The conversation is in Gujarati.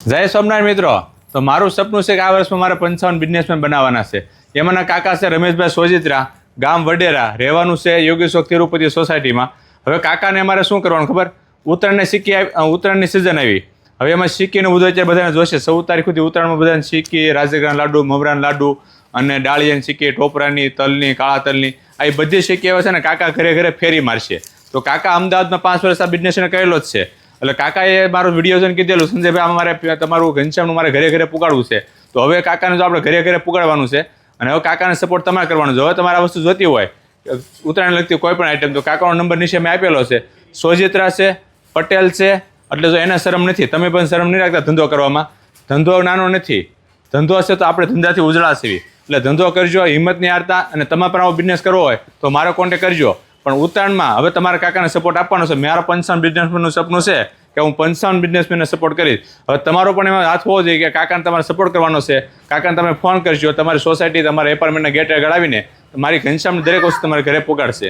જય સોમનાથ મિત્રો, તો મારું સપનું છે કે આ વર્ષમાં મારે 55 બિઝનેસમેન બનાવવાના છે. એમાંના કાકા છે રમેશભાઈ સોજિત્રા, ગામ વડેરા, રહેવાનું છે યોગેશ્વર તિરુપતિ સોસાયટીમાં. હવે કાકાને અમારે શું કરવાનું ખબર? ઉત્તરાયણની સિઝન આવી. હવે એમાં સિક્કીનું બધું અત્યારે બધાને જોશે. 14 તારીખ સુધી ઉત્તરાયણમાં બધાને સિક્કી, રાજગરાના લાડુ, મમરાના લાડુ અને ડાળિયાની સિક્કી, ટોપરાની, તલની, કાળા તલની, આ બધી સિક્કી આવે છે ને કાકા ઘરે ઘરે ફેરી મારશે. તો કાકા અમદાવાદમાં 5 વર્ષ આ બિઝનેસ કરેલો જ છે. એટલે કાકાએ મારો વિડીયો જોઈને કીધેલું, સંજયભાઈ અમારે તમારું ઘનશ્યામનું મારે ઘરે ઘરે પુગાડવું છે. તો હવે કાકાને જો આપણે ઘરે ઘરે પુગાડવાનું છે અને હવે કાકાને સપોર્ટ તમારે કરવાનો છે. હવે તમારે આ વસ્તુ જોતી હોય ઉત્તરાયણ લગતી કોઈ પણ આઈટમ, તો કાકાનો નંબર નીચે મેં આપેલો છે. સોજિત્રા છે, પટેલ છે, એટલે જો એને શરમ નથી, તમે પણ શરમ નહીં રાખતા ધંધો કરવામાં. ધંધો નાનો નથી, ધંધો હશે તો આપણે ધંધાથી ઉજળા છીએ. એટલે ધંધો કરજો, હિંમત નહીં હારતા. અને તમારે પણ આવો બિઝનેસ કરવો હોય તો મારો કોન્ટેક્ટ કરજો. પણ ઉત્તરાયણમાં હવે તમારા કાકાને સપોર્ટ આપવાનો છે. મારા 55 બિઝનેસમેનનું સપનું છે કે હું 55 બિઝનેસમેનને સપોર્ટ કરીશ. હવે તમારો પણ એમાં હાથ હોવો જોઈએ કે કાકાને તમારે સપોર્ટ કરવાનો છે. કાકાને તમે ફોન કરજો, તમારી સોસાયટી, તમારા એપાર્ટમેન્ટના ગેટ આગળ આવીને મારી ઘનશ્યામની દરેક વસ્તુ તમારે ઘરે પહોંચાડશે.